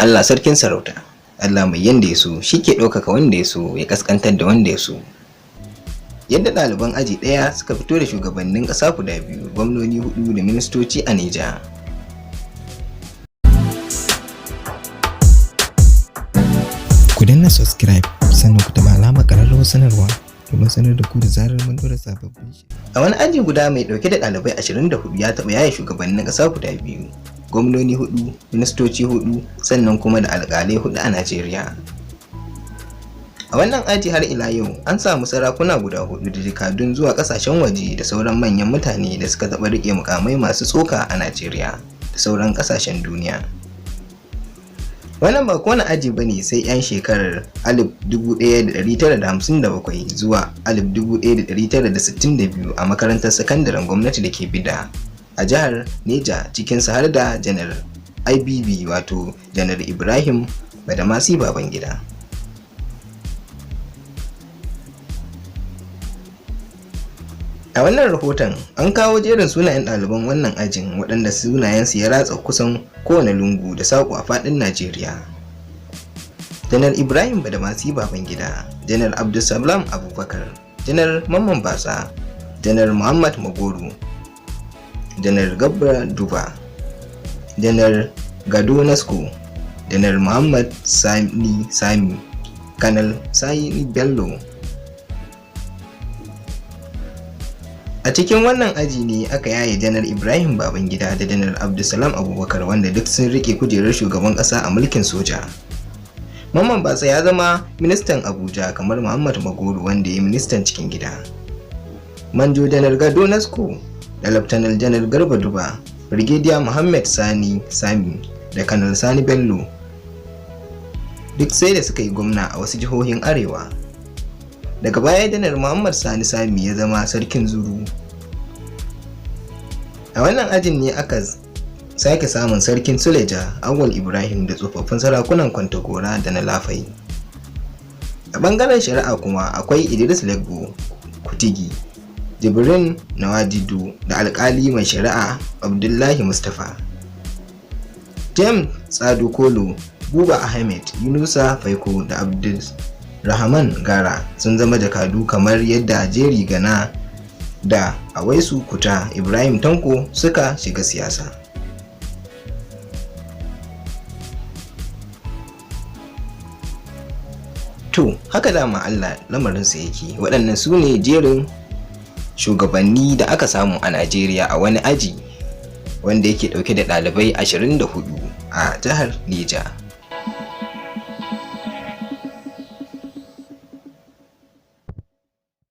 Allah sarkin sarauta, Allah mai yanda ya so shi ke ɗaukaka wanda ya so ya ƙasƙantar da wanda ya so. Yadda ɗaliban aji ɗaya suka fito da shugabannin ƙasa guda biyu, gwamnoni 4 da ministoci a Neja. Ku danna subscribe sannan ku taɓa alamar ƙararrawar sanarwa domin sanar da ku da zarar mun ɗora sababbin shirye. A wani aji guda mai ɗauke da ɗalibai 24 ya taɓa yaye shugabannin ƙasa guda biyu, gwamnoni 4, ministoci 4, sannan kuma da alƙalai 4 a Najeriya. A wannan aji har ila yau an samu sarakuna guda 4 da jakadun zuwa ƙasashen waje da sauran manyan mutane da suka taɓa riƙe mukamai masu tsoka a Najeriya da sauran ƙasashen duniya. Wannan ba kowane aji ba ne sai 'yan shekarar 1957 zuwa 1962 a makarantar sakandaren gwamnati da ke Bida a jihar Neja, cikinsu har da Janar IBB wato Janar Ibrahim Badamasi Babangida. A wannan rahoton an kawo jerin sunayen ɗaliban wannan ajin waɗanda sunayensu ya ratsa kusan kowane lungu da saƙo a faɗin Najeriya. Janar Ibrahim Badamasi Babangida, Janar Abdulsalam Abubakar, Janar Mamman Batsa, Janar Muhammad Magoro, Janar Gabra Duba, Janar Gado Nasko, Janar Muhammad Sani, Kanal Sani Bello. A cikin wannan aji ne aka yaye Janar Ibrahim Babangida da Janar Abdulsalam Abubakar, wanda duk sun rike kujerar shugaban ƙasa a mulkin soja. Mamman Batsa ya zama ministan Abuja kamar Muhammad Magoro, wanda ya yi ministan cikin gida. Manjo Janar Gado Nasko da Laftanar Janar Garba Duba, Brigadier Muhammad Sani da Kanal Sani Bello duk sai da suka yi gwamna a wasu jihohin arewa. Daga baya Janar Muhammad Sani ya zama sarkin Zuru. A wannan ajin ne aka sake samun sarkin Suleja Awwal Ibrahim da tsofaffin sarakunan Kwantagora da na Lafai. A bangaren shari'a kuma akwai Idris Legbo Kutigi, Jibrin Nawajidu da alkali mai shari'a Abdullahi Mustapha. James Tsado Kolo, Buba Ahmed, Yunusa Faiko da Abdul Rahman Gara sun zama jakadu, kamar yadda Jerry Gana da Awaisu Kuta Ibrahim Tanko suka shiga siyasa. To, haka dama Allah lamarinsa yake. Waɗannan su ne jerin shugabanni da aka samu a Najeriya a wani aji wanda yake ɗauke da ɗalibai 24 a jihar Neja.